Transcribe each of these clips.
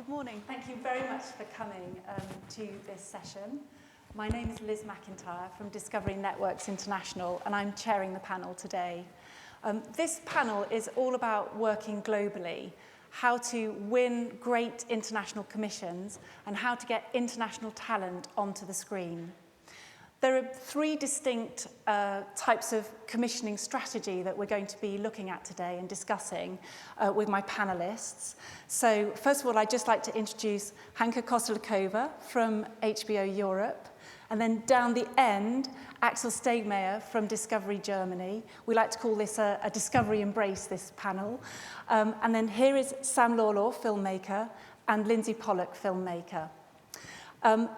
Good morning. Thank you very much for coming to this session. My name is Liz McIntyre from Discovery Networks International, and I'm chairing the panel today. This panel is all about working globally, how to win great international commissions, and how to get international talent onto the screen. There are three distinct types of commissioning strategy that we're going to be looking at today and discussing with my panelists. So first of all, I'd just like to introduce Hanka Kostelkova from HBO Europe, and then down the end, Axel Stegmaier from Discovery Germany. We like to call this a Discovery Embrace, this panel. And then here is Sam Lawlor, filmmaker, and Lindsay Pollock, filmmaker.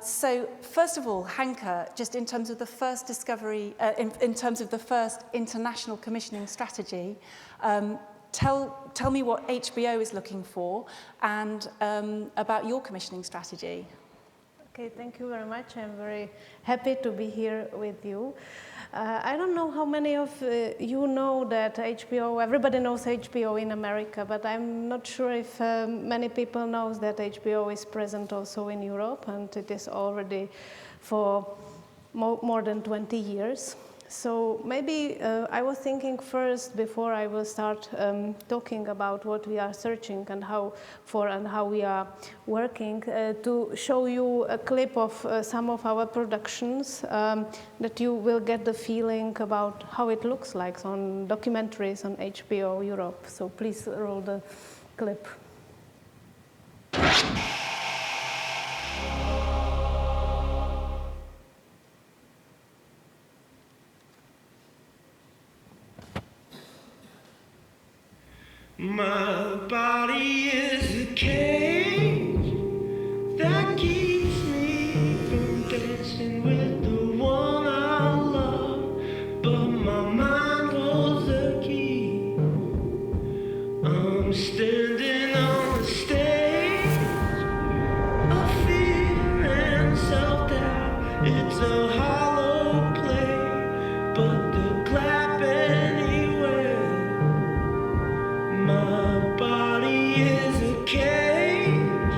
So first of all, Hanka, just in terms of the first discovery, in terms of the first international commissioning strategy, tell me what HBO is looking for and about your commissioning strategy. Okay, thank you very much. I'm very happy to be here with you. I don't know how many of you know that HBO, everybody knows HBO in America, but I'm not sure if many people know that HBO is present also in Europe, and it is already for more than 20 years. So maybe I was thinking first, before I will start talking about what we are searching and how we are working, to show you a clip of some of our productions that you will get the feeling about how it looks like on documentaries on HBO Europe. So please roll the clip. My body is a cage that keeps me from dancing with the one I love, but my mind holds the key. I'm standing on a stage of fear and self-doubt. It's a hollow play, but they'll clap anyway. My body is a cage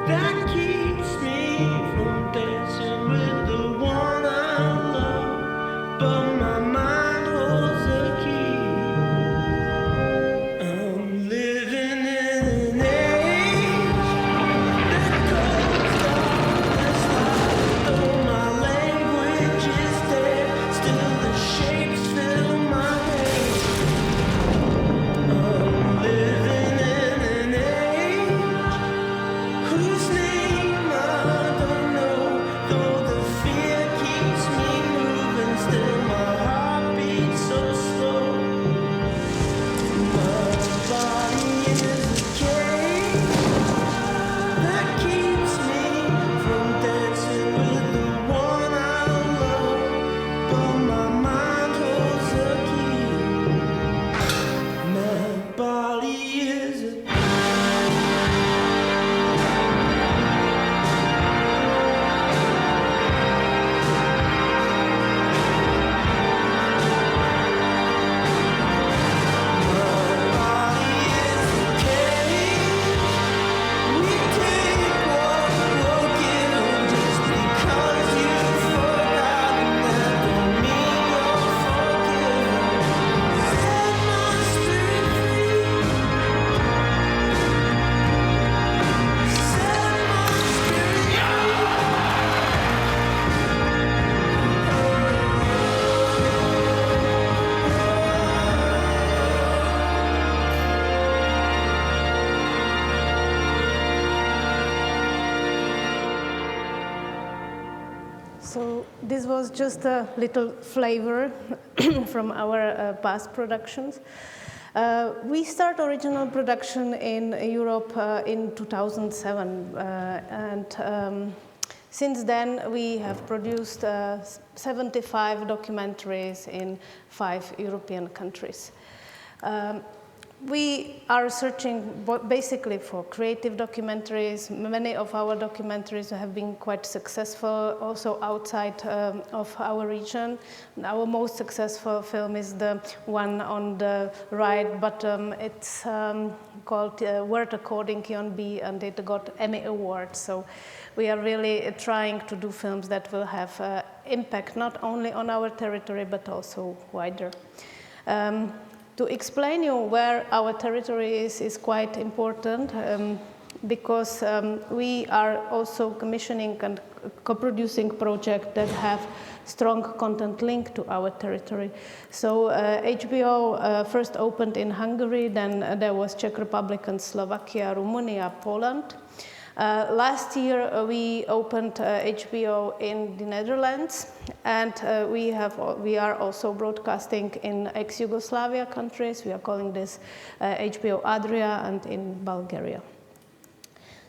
that keeps me from dancing with the one I love, but my mind holds the key. I'm living in an age that goes down, though my language is dead, still the shapes fill my head. I'm living in an age whose name I don't know, though the fear keeps me moving, still my heart beats so slow. My body is a cage that keeps me from dancing with the one I love, but my mind holds the key. My body is a So this was just a little flavor from our past productions. We start original production in Europe in 2007, and since then we have produced 75 documentaries in 5 European countries. we are searching basically for creative documentaries. Many of our documentaries have been quite successful, also outside of our region. Our most successful film is the one on the right bottom. It's called Word According Yon B, and it got Emmy Award. So we are really trying to do films that will have impact not only on our territory, but also wider. To explain you where our territory is quite important, because we are also commissioning and co-producing projects that have strong content link to our territory. So HBO first opened in Hungary, then there was Czech Republic and Slovakia, Romania, Poland. Last year we opened HBO in the Netherlands, and we are also broadcasting in ex-Yugoslavia countries. We are calling this HBO Adria, and in Bulgaria.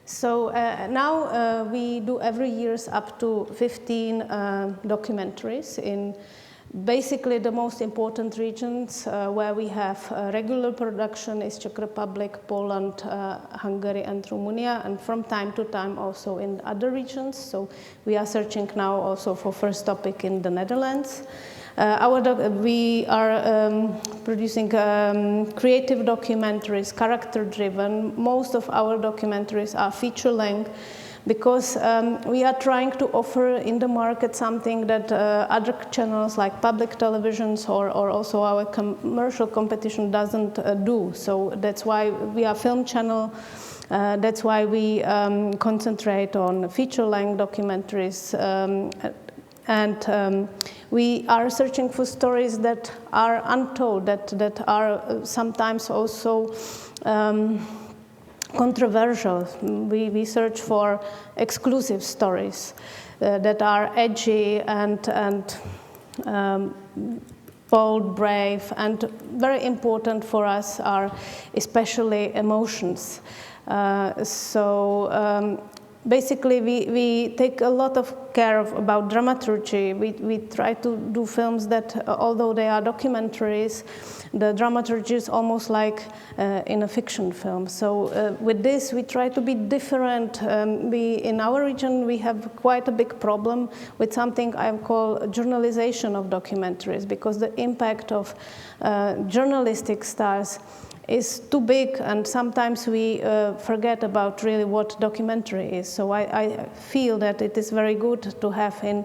So now we do every year up to 15 documentaries in basically the most important regions where we have regular production is Czech Republic, Poland, Hungary, and Romania, and from time to time also in other regions. So we are searching now also for first topic in the Netherlands. We are producing creative documentaries, character-driven. Most of our documentaries are feature-length, because we are trying to offer in the market something that other channels like public televisions or also our commercial competition doesn't do. So that's why we are film channel. That's why we concentrate on feature-length documentaries. And we are searching for stories that are untold, that are sometimes also controversial. We search for exclusive stories that are edgy and bold, brave, and very important for us are especially emotions. Basically, we take a lot of care about dramaturgy. We try to do films that, although they are documentaries, the dramaturgy is almost like in a fiction film. So with this, we try to be different. In our region, we have quite a big problem with something I call journalization of documentaries, because the impact of journalistic styles is too big, and sometimes we forget about really what documentary is. So I feel that it is very good to have in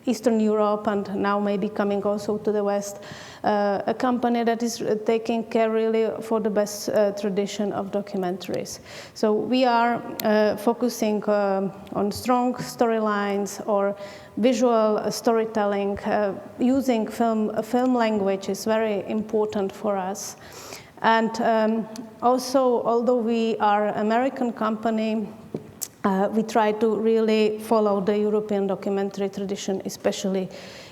Eastern Europe, and now maybe coming also to the West, a company that is taking care really for the best tradition of documentaries. So we are focusing on strong storylines or visual storytelling. Using film language is very important for us. And also, although we are an American company, we try to really follow the European documentary tradition, especially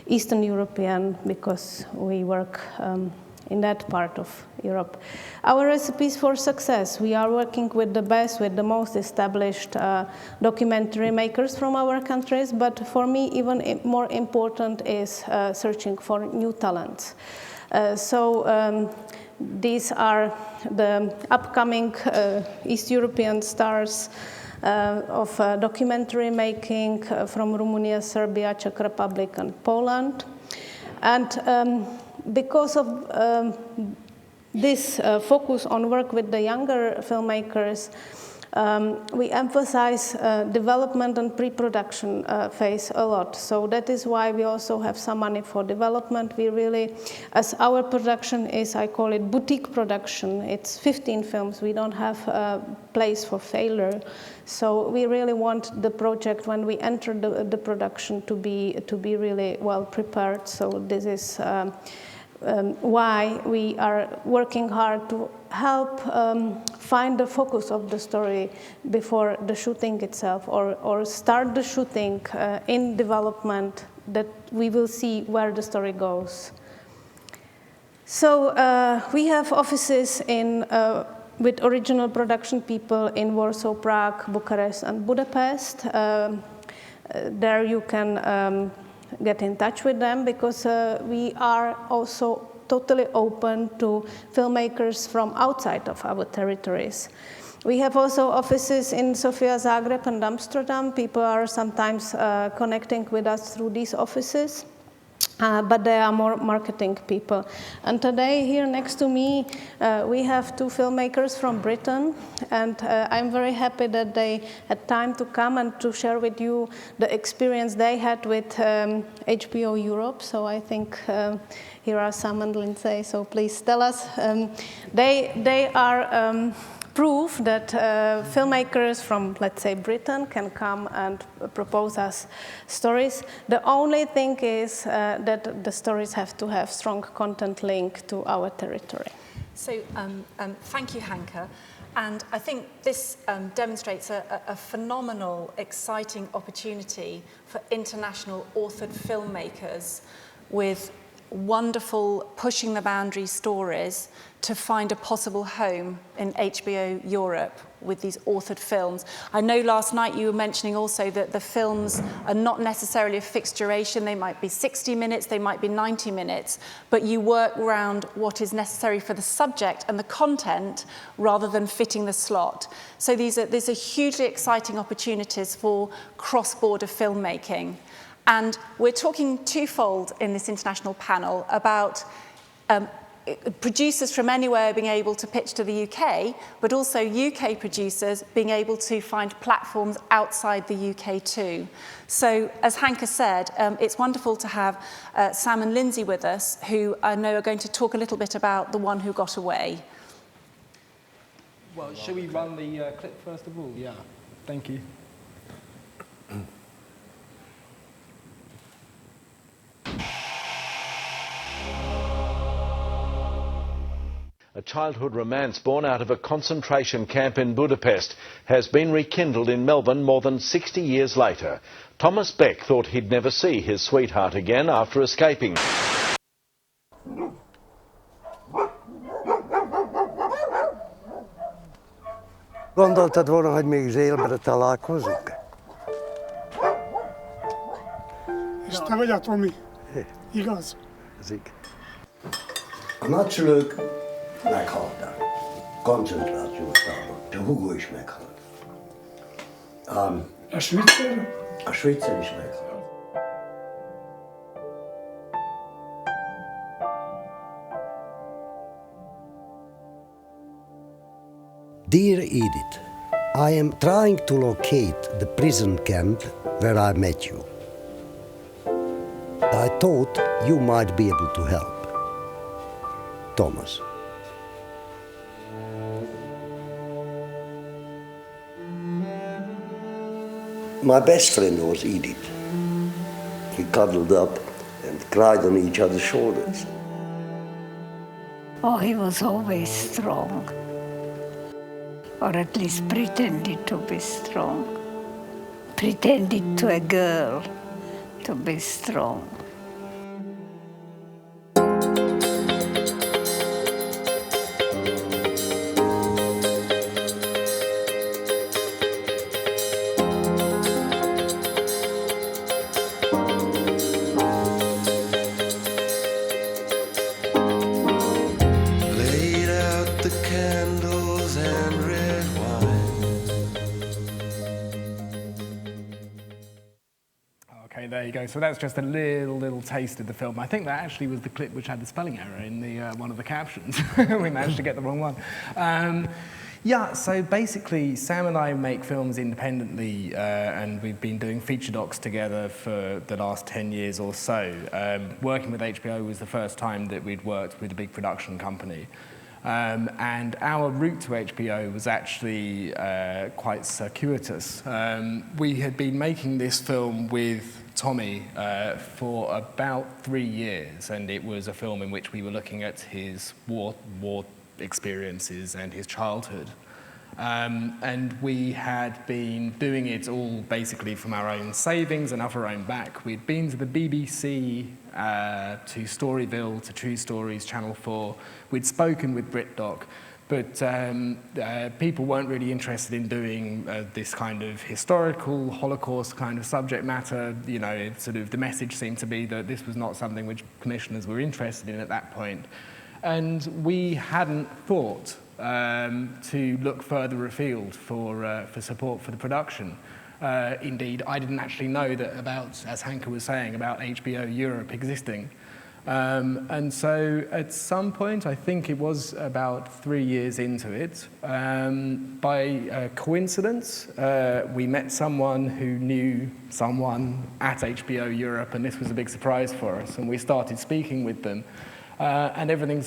Eastern European, because we work in that part of Europe. Our recipes for success: we are working with the best, with the most established documentary makers from our countries, but for me even more important is searching for new talents. These are the upcoming East European stars of documentary making from Romania, Serbia, Czech Republic, and Poland. And because of this focus on work with the younger filmmakers, we emphasize development and pre-production phase a lot. So that is why we also have some money for development. We really, as our production is, I call it boutique production. It's 15 films. We don't have a place for failure. So we really want the project, when we enter the production, to be really well prepared. So this is why we are working hard to help find the focus of the story before the shooting itself, or start the shooting in development, that we will see where the story goes. So we have offices with original production people in Warsaw, Prague, Bucharest, and Budapest. There you can get in touch with them, because we are also totally open to filmmakers from outside of our territories. We have also offices in Sofia, Zagreb, and Amsterdam. People are sometimes connecting with us through these offices. But they are more marketing people. And today, here next to me, we have two filmmakers from Britain, and I'm very happy that they had time to come and to share with you the experience they had with HBO Europe. So I think here are Sam and Lindsay, so please tell us. They are proof that filmmakers from, let's say, Britain can come and propose us stories. The only thing is that the stories have to have strong content link to our territory. So thank you, Hanka. And I think this demonstrates a phenomenal, exciting opportunity for international authored filmmakers with wonderful pushing the boundary stories to find a possible home in HBO Europe with these authored films. I know last night you were mentioning also that the films are not necessarily a fixed duration. They might be 60 minutes, they might be 90 minutes, but you work around what is necessary for the subject and the content rather than fitting the slot. So these are hugely exciting opportunities for cross-border filmmaking. And we're talking twofold in this international panel about producers from anywhere being able to pitch to the UK, but also UK producers being able to find platforms outside the UK too. So, as Hanka said, it's wonderful to have Sam and Lindsay with us, who I know are going to talk a little bit about The One Who Got Away. Well, shall we run the clip first of all? Yeah, thank you. A childhood romance born out of a concentration camp in Budapest has been rekindled in Melbourne more than 60 years later. Thomas Beck thought he'd never see his sweetheart again after escaping. Gondoltad volna, hogy még zélbre találkozunk? És te vagy a Tomi. Igaz? Ez így. A nagyszülők meghaltak. Koncentrációs táborban. A hugó is meghalt. A svicser? A svicser is meghalt. Dear Edith, I am trying to locate the prison camp where I met you. I thought you might be able to help. Thomas. My best friend was Edith. We cuddled up and cried on each other's shoulders. Oh, he was always strong, or at least pretended to be strong, pretended to a girl to be strong. There you go. So that's just a little taste of the film. I think that actually was the clip which had the spelling error in the one of the captions. We managed to get the wrong one. Yeah, so basically Sam and I make films independently and we've been doing feature docs together for the last 10 years or so. Working with HBO was the first time that we'd worked with a big production company. And our route to HBO was actually quite circuitous. We had been making this film with Tommy for about 3 years, and it was a film in which we were looking at his war experiences and his childhood. And we had been doing it all basically from our own savings and off our own back. We'd been to the BBC, to Storyville, to True Stories, Channel 4. We'd spoken with BritDoc, But people weren't really interested in doing this kind of historical Holocaust kind of subject matter. You know, the message seemed to be that this was not something which commissioners were interested in at that point. And we hadn't thought to look further afield for support for the production. Indeed, I didn't actually know that about, as Hanke was saying, about HBO Europe existing. And so at some point, I think it was about 3 years into it, by coincidence, we met someone who knew someone at HBO Europe, and this was a big surprise for us, and we started speaking with them. And everything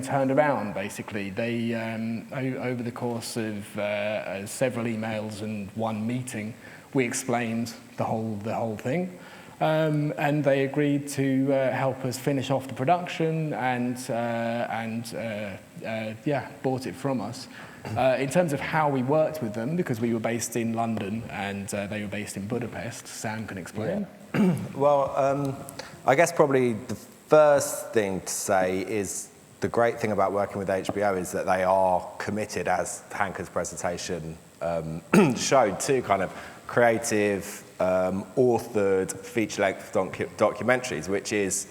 turned around, basically. They, over the course of several emails and one meeting, we explained the whole thing. And they agreed to help us finish off the production and bought it from us. In terms of how we worked with them, because we were based in London and they were based in Budapest, Sam can explain. Yeah. Well, I guess probably the first thing to say is the great thing about working with HBO is that they are committed, as Hanke's presentation showed, to kind of creative, authored feature-length documentaries, which is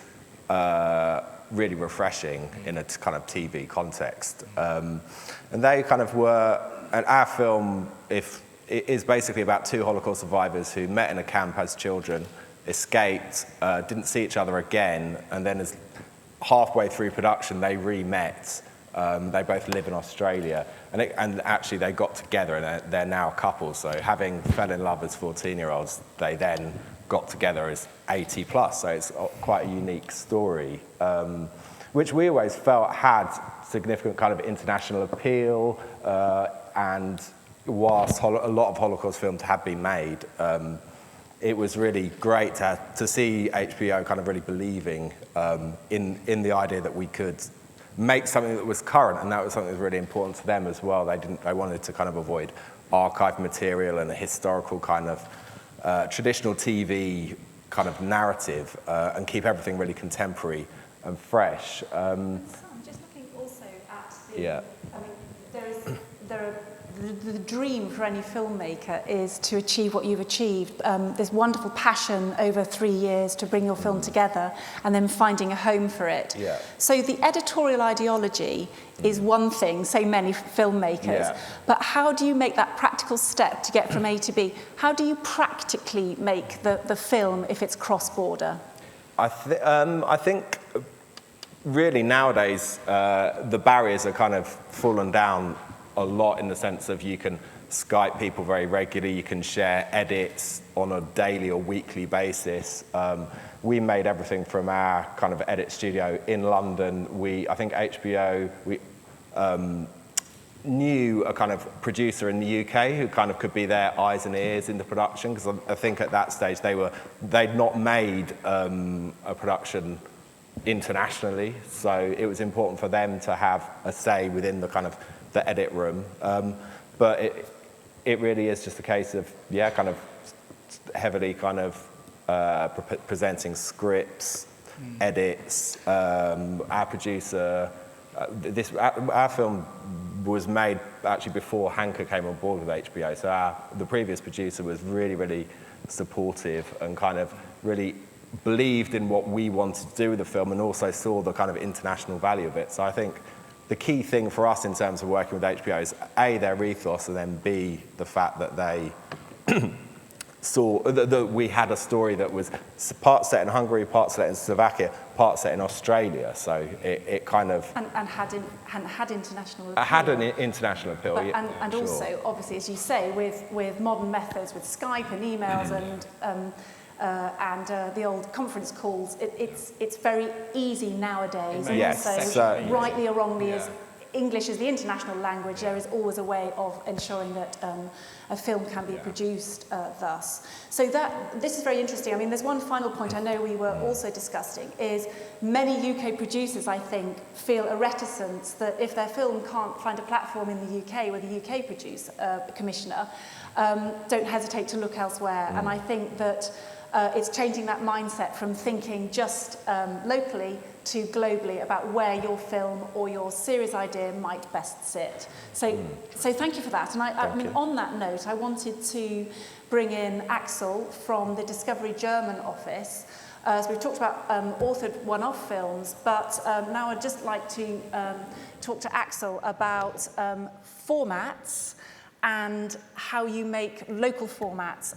really refreshing in a kind of TV context. And they kind of were, and our film is basically about two Holocaust survivors who met in a camp as children, escaped, didn't see each other again, and then as halfway through production they re-met. They both live in Australia, and actually they got together, and they're now couples. So having fell in love as 14-year-olds, they then got together as 80 plus. So it's quite a unique story, which we always felt had significant kind of international appeal. And whilst a lot of Holocaust films have been made, it was really great to see HBO kind of really believing in the idea that we could make something that was current, and that was something that was really important to them as well. They wanted to kind of avoid archive material and a historical kind of traditional TV kind of narrative, and keep everything really contemporary and fresh. So I'm just looking also at the. Yeah. I mean, the dream for any filmmaker is to achieve what you've achieved. This wonderful passion over 3 years to bring your film together and then finding a home for it. Yeah. So the editorial ideology is one thing, say many filmmakers, but how do you make that practical step to get from A to B? How do you practically make the film if it's cross-border? I think really nowadays the barriers are kind of fallen down a lot, in the sense of you can Skype people very regularly, you can share edits on a daily or weekly basis. We made everything from our kind of edit studio in London. I think HBO, knew a kind of producer in the UK who kind of could be their eyes and ears in the production, because I think at that stage they'd not made a production internationally, so it was important for them to have a say within the kind of the edit room, but it really is just a case of kind of heavily kind of presenting scripts, edits. Our producer, our film was made actually before Hanke came on board with HBO, so the previous producer was really supportive and kind of really believed in what we wanted to do with the film, and also saw the kind of international value of it. So I think the key thing for us in terms of working with HBO is A, their ethos, and then B, the fact that they saw that we had a story that was part set in Hungary, part set in Slovakia, part set in Australia. So it kind of and had international appeal. Had an international appeal, but, and sure. Also, obviously, as you say, with modern methods, with Skype and emails and the old conference calls, it's very easy nowadays. Yes, and so, certainly. rightly or wrongly, as English is the international language, there is always a way of ensuring that a film can be produced thus. So this is very interesting. I mean, there's one final point I know we were also discussing, is many UK producers, I think, feel a reticence that if their film can't find a platform in the UK with a UK commissioner, don't hesitate to look elsewhere. And I think that it's changing that mindset from thinking just locally to globally about where your film or your series idea might best sit. So thank you for that. And I mean, on that note, I wanted to bring in Axel from the Discovery German office. So we've talked about authored one-off films, but now I'd just like to talk to Axel about formats and how you make local formats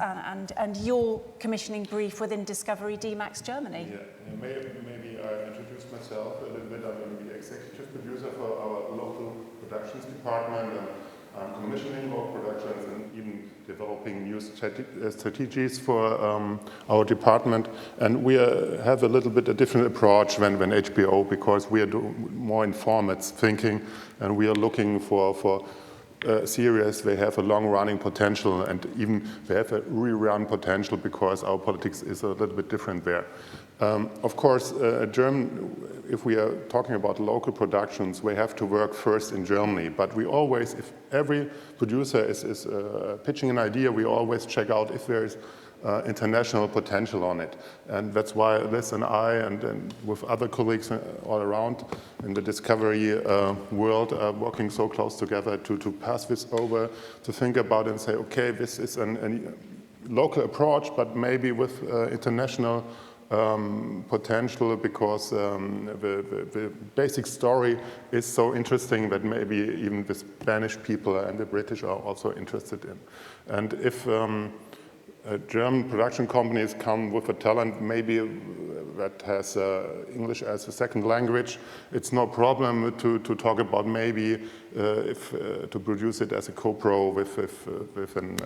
and your commissioning brief within Discovery DMAX Germany. Yeah, maybe I introduce myself a little bit. I'm the executive producer for our local productions department. I'm commissioning local productions and even developing new strategies for our department. And we have a little bit a different approach than HBO, because we are more in formats thinking, and we are looking for series. They have a long-running potential, and even they have a rerun potential, because our politics is a little bit different there. Of course, if we are talking about local productions, we have to work first in Germany. But we always, if every producer is pitching an idea, we always check out if there is international potential on it. And that's why Liz and I, and with other colleagues all around in the Discovery world, are working so close together to pass this over, to think about it and say, okay, this is a local approach, but maybe with international potential, because the basic story is so interesting that maybe even the Spanish people and the British are also interested in. And if German production companies come with a talent maybe that has English as a second language, it's no problem to talk about maybe to produce it as a co-pro with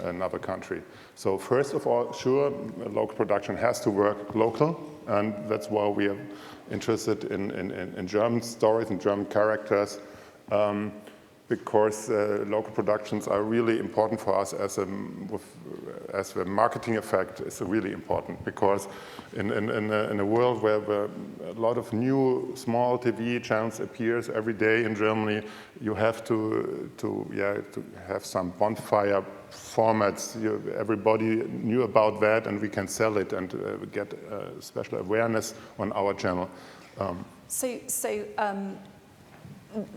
another country. So first of all, sure, local production has to work local, and that's why we are interested in German stories and German characters. Because local productions are really important for us as the marketing effect is really important, because in a world where a lot of new small TV channels appears every day in Germany, you have to have some bonfire formats. Everybody knew about that, and we can sell it and get special awareness on our channel.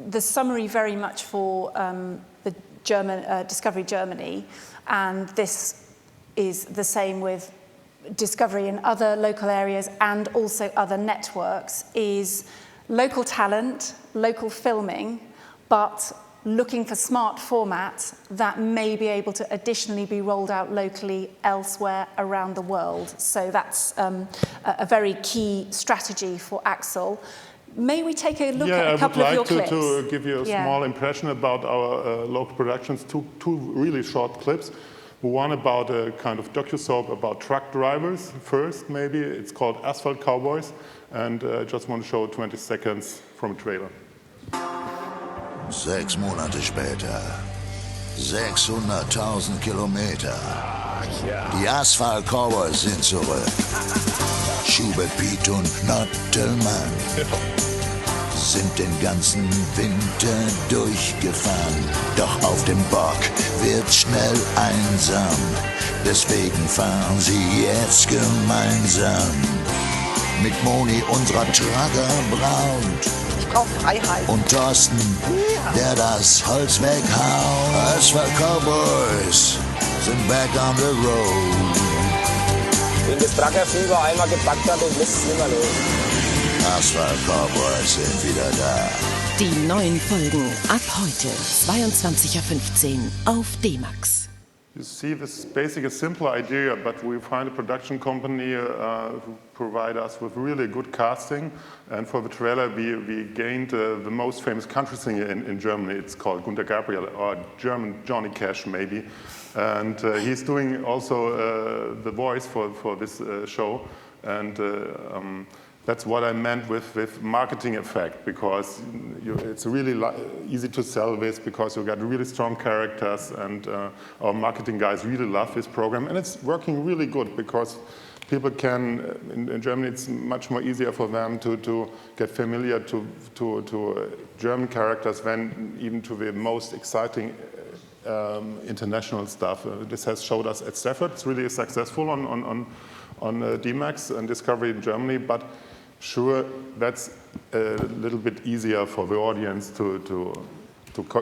The summary very much for the German Discovery Germany, and this is the same with Discovery in other local areas and also other networks, is local talent, local filming, but looking for smart formats that may be able to additionally be rolled out locally elsewhere around the world. So that's a very key strategy for Axel. May we take a look at a couple of your clips? I would like to give you a small impression about our local productions, two really short clips. One about a kind of docusoap about truck drivers first, maybe. It's called Asphalt Cowboys, and I just want to show 20 seconds from a trailer. 6 Monate später, 600.000 Kilometer. Die Asphalt Cowboys sind zurück. Schubert, Piet und Nottelmann sind den ganzen Winter durchgefahren. Doch auf dem Bock wird's schnell einsam. Deswegen fahren sie jetzt gemeinsam. Mit Moni, unserer Tragerbraut. Ich brauch Freiheit. Und Thorsten, der das Holz weghaut. Asphalt Cowboys sind back on the road. Den der Truckerfieber einmal gepackt hat und lässt es nicht mehr los. Asphalt Cowboys sind wieder da. Die neuen Folgen ab heute, 22:15 Uhr auf D-Max. You see, this is basically a simple idea, but we find a production company who provide us with really good casting. And for the trailer, we gained the most famous country singer in Germany. It's called Gunter Gabriel, or German Johnny Cash, maybe. And he's doing also the voice for this show. And that's what I meant with marketing effect, because it's really easy to sell this, because you got really strong characters, and our marketing guys really love this program, and it's working really good, because people can, in Germany, it's much more easier for them to get familiar to German characters than even to the most exciting international stuff. This has showed us at Stafford. It's really successful on DMAX and Discovery in Germany, but sure that's a little bit easier for the audience to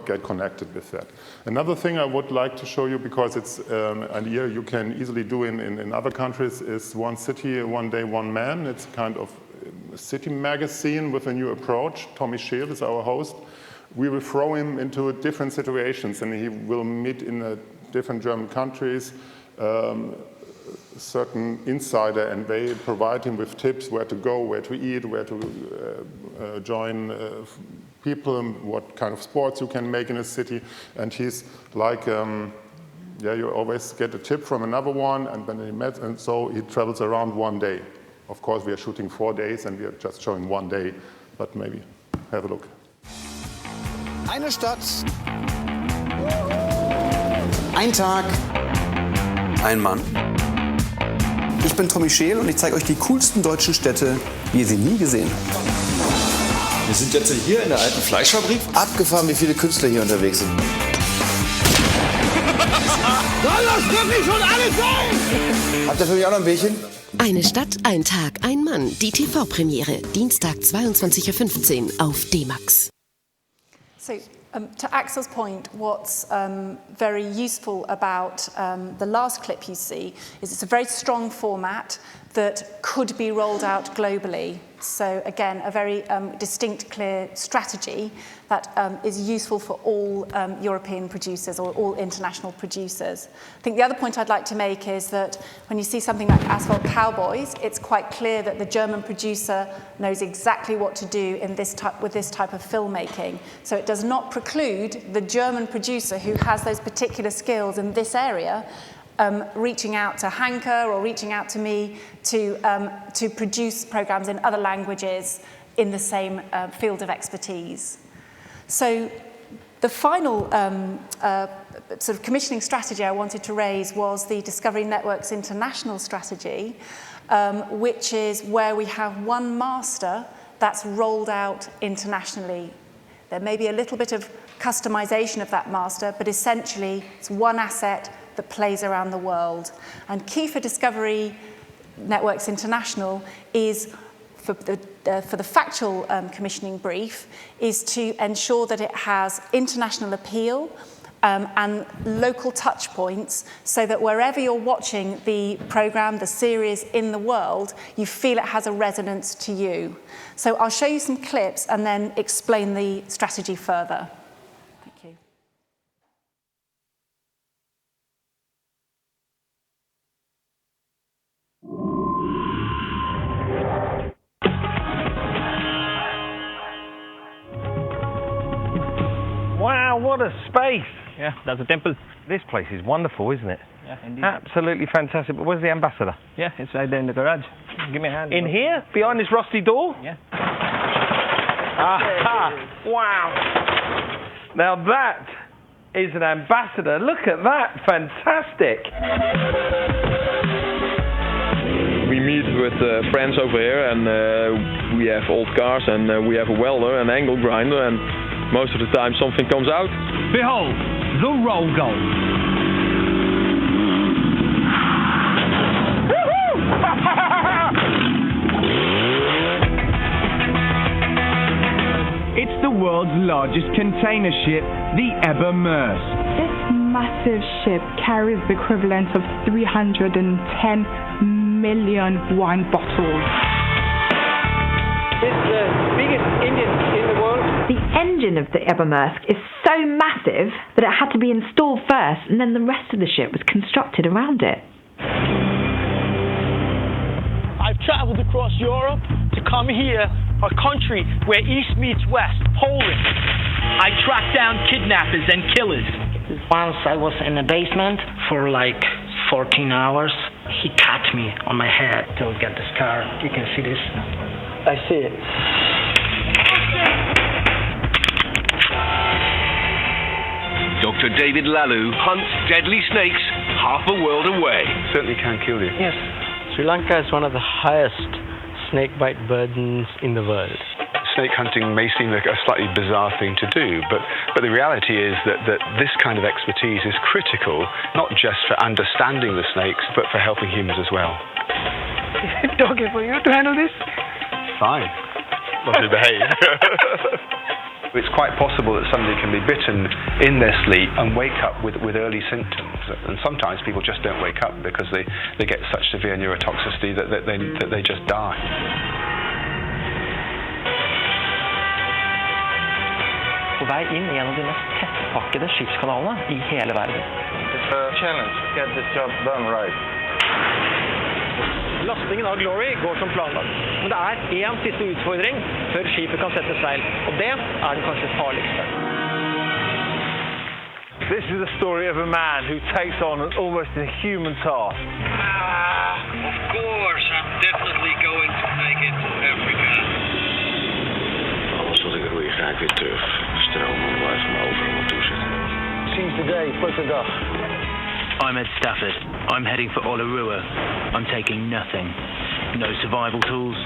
get connected with that. Another thing I would like to show you, because it's an idea you can easily do in other countries, is One City, One Day, One Man. It's kind of a city magazine with a new approach. Tommy Scheel is our host. We will throw him into different situations, and he will meet in different German countries certain insider, and they provide him with tips where to go, where to eat, where to join people, what kind of sports you can make in a city. And he's like, you always get a tip from another one, and then he met, and so he travels around one day. Of course, we are shooting 4 days, and we are just showing 1 day, but maybe have a look. Eine Stadt, ein Tag, ein Mann. Ich bin Tommy Scheel und ich zeige euch die coolsten deutschen Städte, wie ihr sie nie gesehen habt. Wir sind jetzt hier in der alten Fleischfabrik. Abgefahren, wie viele Künstler hier unterwegs sind. Soll das wirklich schon alles sein? Habt ihr für mich auch noch ein Bierchen? Eine Stadt, ein Tag, ein Mann. Die TV-Premiere. Dienstag 22:15 Uhr auf D-Max. So, to Axel's point, what's very useful about the last clip you see is it's a very strong format that could be rolled out globally. So again, a very distinct, clear strategy that is useful for all European producers or all international producers. I think the other point I'd like to make is that when you see something like Asphalt Cowboys, it's quite clear that the German producer knows exactly what to do with this type of filmmaking. So it does not preclude the German producer who has those particular skills in this area reaching out to Hanke or reaching out to me to produce programs in other languages in the same field of expertise. So the final sort of commissioning strategy I wanted to raise was the Discovery Networks International strategy, which is where we have one master that's rolled out internationally. There may be a little bit of customization of that master, but essentially it's one asset that plays around the world. And key for Discovery Networks International is, for the factual commissioning brief, is to ensure that it has international appeal and local touch points, so that wherever you're watching the program, the series in the world, you feel it has a resonance to you. So I'll show you some clips and then explain the strategy further. Thank you. Wow, what a space! Yeah, that's a temple. This place is wonderful, isn't it? Yeah, indeed. Absolutely fantastic. But where's the ambassador? Yeah, it's right there in the garage. Give me a hand. In here? Behind this rusty door? Yeah. Aha! Wow! Now that is an ambassador. Look at that. Fantastic. We meet with friends over here, and we have old cars, and we have a welder, an angle grinder, and most of the time something comes out. Behold, the roll goal. It's the world's largest container ship, the Eber Maersk. This massive ship carries the equivalent of 310 million wine bottles. It's the biggest engine in the world. The engine of the Eber Maersk is so massive that it had to be installed first, and then the rest of the ship was constructed around it. I've travelled across Europe to come here, a country where East meets West, Poland. I tracked down kidnappers and killers. Once I was in a basement for like 14 hours. He cut me on my head to get the scar. You can see this. I see it. Dr. David Laloo hunts deadly snakes half a world away. Certainly can kill you. Yes. Sri Lanka is one of the highest snake bite burdens in the world. Snake hunting may seem like a slightly bizarre thing to do, but the reality is that this kind of expertise is critical, not just for understanding the snakes, but for helping humans as well. Is it okay for you to handle this? fine. Lovely behaved. It's quite possible that somebody can be bitten in their sleep and wake up with early symptoms. And sometimes people just don't wake up because they get such severe neurotoxicity that they just die. På vei inn i en av de mest tettpakkede skipskanalene i hele verden. It's a challenge to get this job done right. Lastingen av Glory går som planlagt, men det er en siste utfordring før skipet kan sette seil, og det er den kanskje farligste. This is the story of a man who takes on almost a human task. Of course, I'm definitely going to make it to Africa. Anders wil ik er weer graag weer terug. Stromen blijft me overal naartoe zitten. Since the day, put the dag. I'm Ed Stafford. I'm heading for Olarua. I'm taking nothing. No survival tools.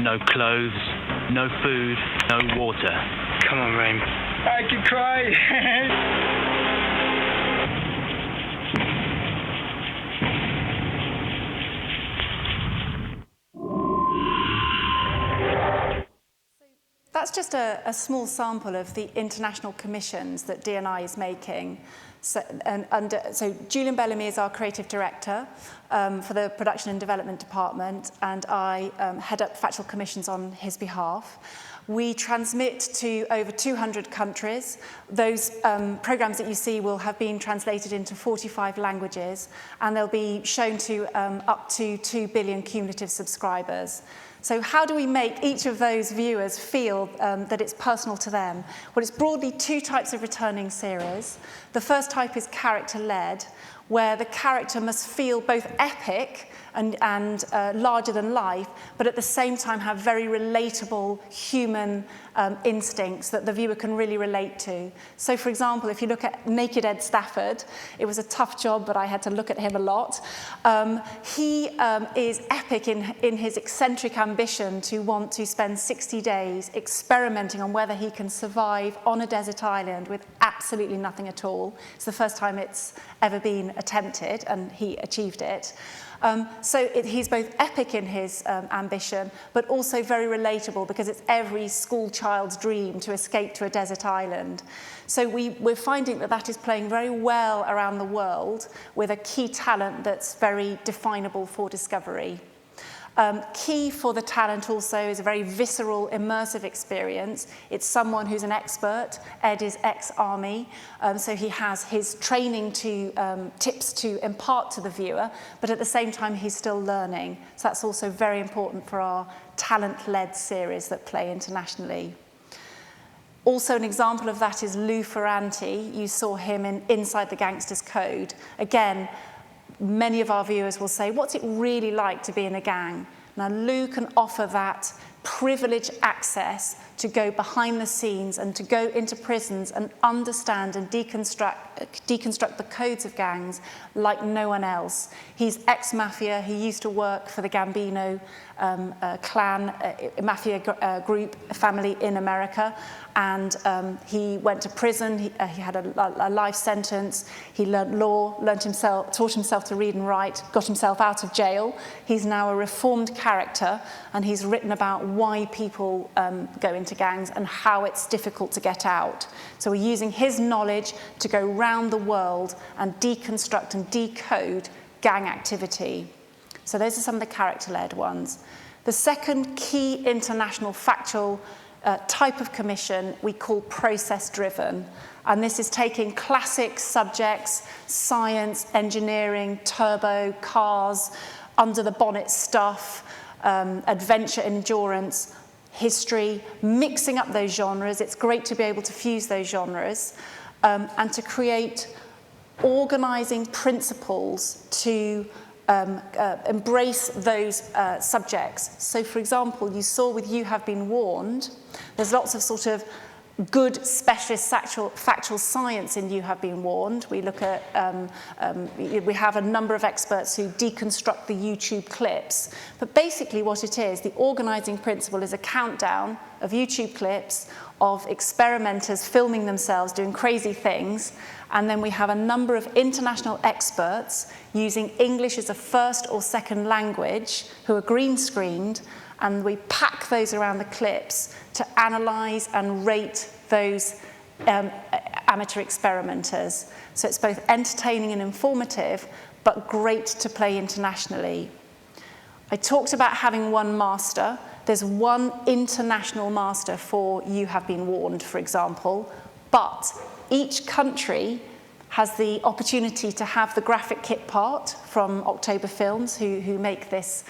No clothes. No food. No water. Come on, Rain. I can cry. That's just a small sample of the international commissions that D&I is making. So Julian Bellamy is our creative director for the production and development department, and I head up factual commissions on his behalf. We transmit to over 200 countries. Those programs that you see will have been translated into 45 languages, and they'll be shown to up to 2 billion cumulative subscribers. So how do we make each of those viewers feel that it's personal to them? Well, it's broadly two types of returning series. The first type is character-led, where the character must feel both epic and larger than life, but at the same time have very relatable human instincts that the viewer can really relate to. So, for example, if you look at Naked Ed Stafford, it was a tough job, but I had to look at him a lot. He is epic in his eccentric ambition to want to spend 60 days experimenting on whether he can survive on a desert island with absolutely nothing at all. It's the first time it's ever been attempted, and he achieved it. He's both epic in his ambition, but also very relatable because it's every school child's dream to escape to a desert island. So we're finding that is playing very well around the world with a key talent that's very definable for Discovery. Key for the talent also is a very visceral, immersive experience. It's someone who's an expert. Ed is ex-army, so he has his training tips to impart to the viewer, but at the same time he's still learning. So that's also very important for our talent-led series that play internationally. Also, an example of that is Lou Ferranti. You saw him in Inside the Gangster's Code. Again, many of our viewers will say, what's it really like to be in a gang? Now, Lou can offer that privileged access to go behind the scenes and to go into prisons and understand and deconstruct the codes of gangs like no one else. He's ex-mafia. He used to work for the Gambino clan, mafia group family in America, and he went to prison. He had a life sentence. He learnt law, taught himself to read and write, got himself out of jail. He's now a reformed character, and he's written about why people go into gangs and how it's difficult to get out. So we're using his knowledge to go round the world and deconstruct and decode gang activity. So those are some of the character-led ones. The second key international factual type of commission we call process-driven. And this is taking classic subjects, science, engineering, turbo, cars, under-the-bonnet stuff, adventure, endurance, history, mixing up those genres. It's great to be able to fuse those genres and to create organizing principles to embrace those subjects. So, for example, you saw with You Have Been Warned, there's lots of sort of good specialist factual science in You Have Been Warned. We look at, we have a number of experts who deconstruct the YouTube clips. But basically what it is, the organizing principle is a countdown of YouTube clips of experimenters filming themselves doing crazy things. And then we have a number of international experts using English as a first or second language who are green screened, and we pack those around the clips to analyse and rate those amateur experimenters. So it's both entertaining and informative, but great to play internationally. I talked about having one master. There's one international master for You Have Been Warned, for example, but each country has the opportunity to have the graphic kit part from October Films, who make this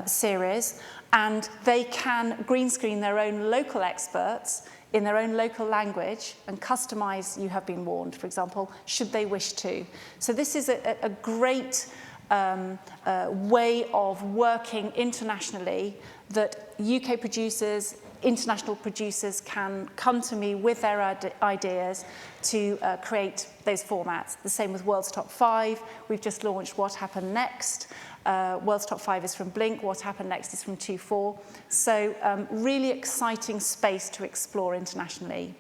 series, and they can green screen their own local experts in their own local language and customize You Have Been Warned, for example, should they wish to. So this is a great way of working internationally that UK producers, international producers can come to me with their ideas to create those formats. The same with World's Top 5. We've just launched What Happened Next. World's Top 5 is from Blink. What Happened Next is from 2-4. So really exciting space to explore internationally.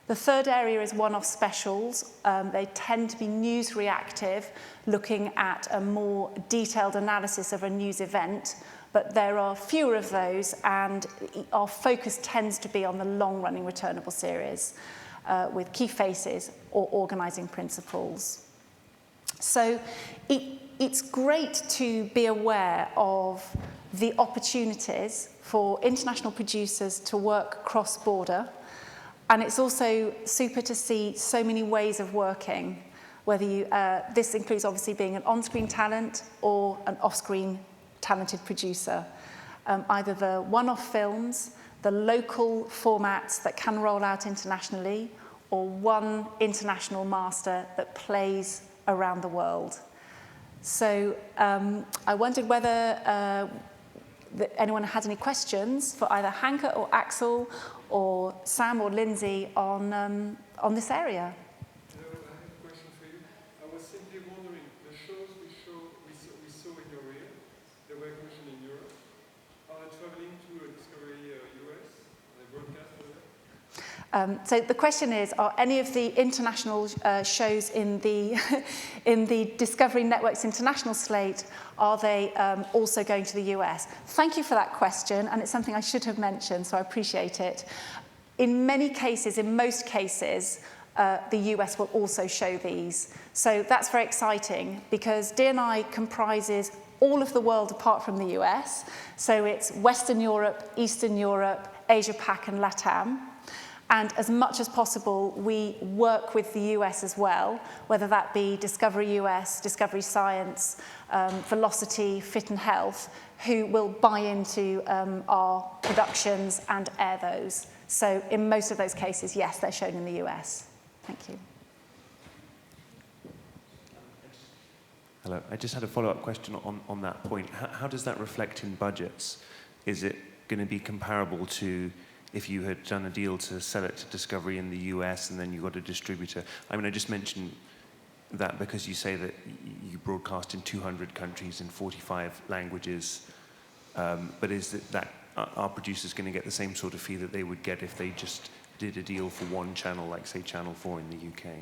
The third area is one-off specials. They tend to be news reactive, looking at a more detailed analysis of a news event, but there are fewer of those, and our focus tends to be on the long-running returnable series with key faces or organising principles. So it's great to be aware of the opportunities for international producers to work cross-border, and it's also super to see so many ways of working, whether you, this includes obviously being an on-screen talent or an off-screen talented producer. Either the one-off films, the local formats that can roll out internationally, or one international master that plays around the world. So I wondered whether anyone had any questions for either Hanke or Axel or Sam or Lindsay on this area. Hello, I have a question for you. I was simply wondering, the shows we saw in your reel, they were commissioned in Europe, are traveling to Discovery US? Are they broadcast over there? So the question is, are any of the international shows in the in the Discovery Network's international slate, are they also going to the US? Thank you for that question, and it's something I should have mentioned, so I appreciate it. In many cases, in most cases, the US will also show these. So that's very exciting, because D&I comprises all of the world apart from the US. So it's Western Europe, Eastern Europe, Asia Pac, and LATAM. And as much as possible, we work with the US as well, whether that be Discovery US, Discovery Science, Velocity, Fit and Health, who will buy into our productions and air those. So in most of those cases, yes, they're shown in the US. Thank you. Hello. I just had a follow-up question on that point. How does that reflect in budgets? Is it going to be comparable to if you had done a deal to sell it to Discovery in the US and then you got a distributor? I mean, I just mentioned that because you say that you broadcast in 200 countries in 45 languages, but is that are producers going to get the same sort of fee that they would get if they just did a deal for one channel, like say Channel 4 in the UK?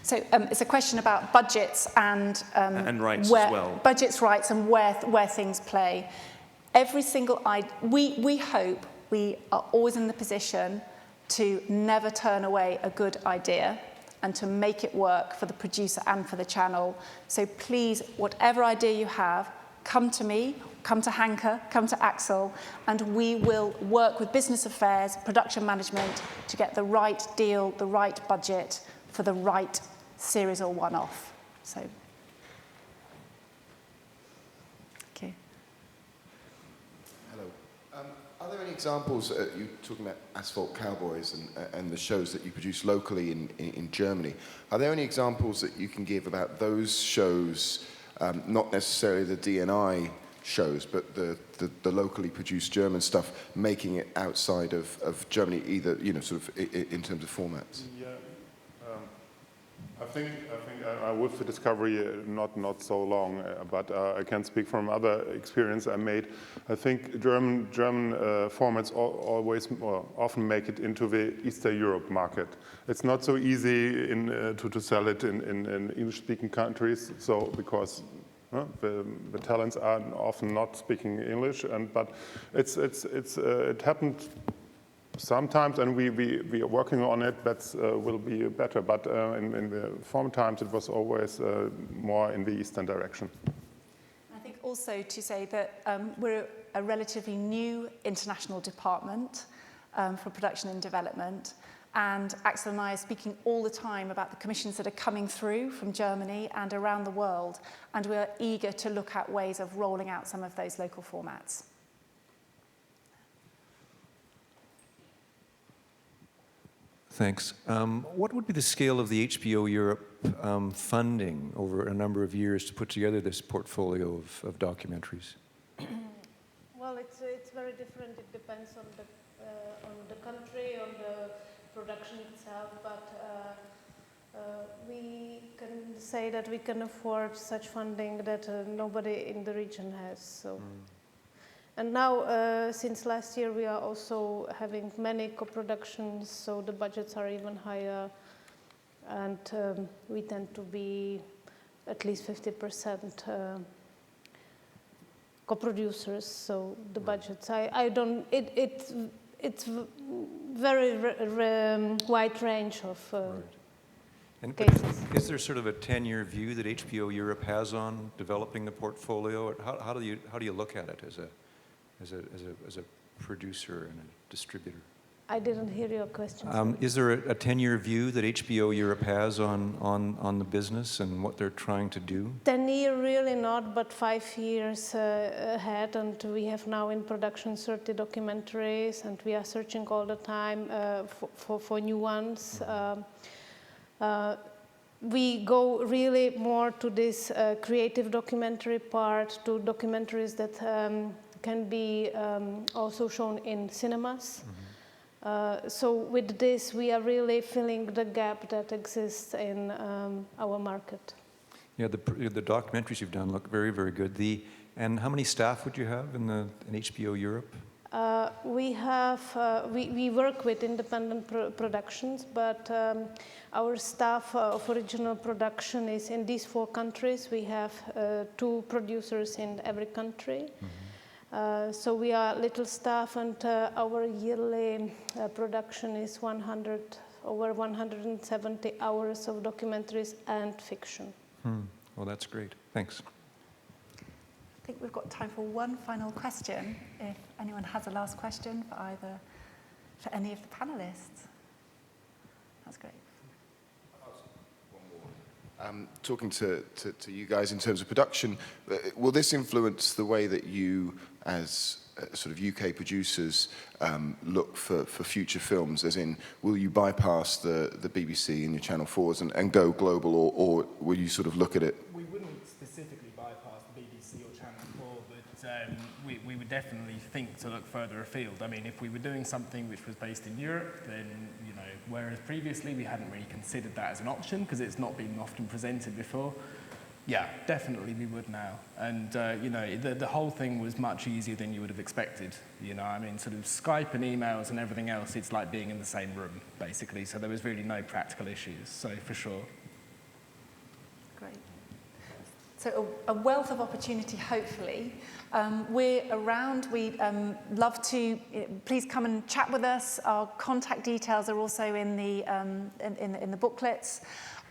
So it's a question about budgets and rights as well. Budgets, rights, and where things play. Every single we hope we are always in the position to never turn away a good idea and to make it work for the producer and for the channel. So please, whatever idea you have, come to me, come to Hanke, come to Axel, and we will work with business affairs, production management to get the right deal, the right budget for the right series or one-off. So, okay. Hello. Are there any examples, you're talking about Asphalt Cowboys and the shows that you produce locally in Germany, are there any examples that you can give about those shows, not necessarily the D&I shows, but the locally produced German stuff, making it outside of Germany, either, you know, sort of in terms of formats? Yeah, I think with the Discovery, not so long, but I can speak from other experience I made. I think German formats always or often make it into the Eastern Europe market. It's not so easy to sell it in English-speaking countries, so because The talents are often not speaking English, but it happened sometimes, and we are working on it. That will be better. But in the former times, it was always more in the eastern direction. I think also to say that we're a relatively new international department for production and development. And Axel and I are speaking all the time about the commissions that are coming through from Germany and around the world. And we're eager to look at ways of rolling out some of those local formats. Thanks. What would be the scale of the HBO Europe funding over a number of years to put together this portfolio of documentaries? Well, it's very different. It depends on the country, on the production itself, but we can say that we can afford such funding that nobody in the region has. So. And now, since last year, we are also having many co-productions, so the budgets are even higher, and we tend to be at least 50% co-producers. So the budgets, I don't. It's very wide range of cases. Is there sort of a 10-year view that HBO Europe has on developing the portfolio? How do you look at it as a producer and a distributor? I didn't hear your question. Is there a 10-year view that HBO Europe has on the business and what they're trying to do? 10-year really not, but 5 years ahead, and we have now in production 30 documentaries, and we are searching all the time for new ones. We go really more to this creative documentary part, to documentaries that can be also shown in cinemas. So with this, we are really filling the gap that exists in our market. Yeah, the documentaries you've done look very, very good. And how many staff would you have in HBO Europe? We work with independent productions, but our staff of original production is in these 4 countries. We have 2 producers in every country. So we are little staff, and our yearly production is over 170 hours of documentaries and fiction. Well, that's great. Thanks. I think we've got time for one final question, if anyone has a last question for any of the panelists. That's great. Talking to you guys in terms of production, will this influence the way that you, as sort of UK producers, look for future films? As in, will you bypass the BBC and your Channel 4s and go global, or will you sort of look at it? We wouldn't specifically bypass the BBC or Channel 4, but we would definitely think to look further afield. I mean, if we were doing something which was based in Europe, then, you know, whereas previously we hadn't really considered that as an option because it's not been often presented before. Yeah, definitely we would now. And, you know, the whole thing was much easier than you would have expected. You know, I mean, sort of Skype and emails and everything else, it's like being in the same room, basically. So there was really no practical issues, so for sure. Great. So a wealth of opportunity, hopefully. We're around. We'd love to, please come and chat with us. Our contact details are also in the booklets.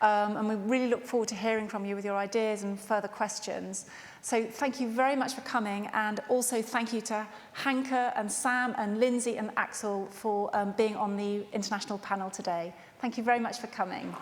And we really look forward to hearing from you with your ideas and further questions. So thank you very much for coming, and also thank you to Hanke and Sam and Lindsay and Axel for being on the international panel today. Thank you very much for coming.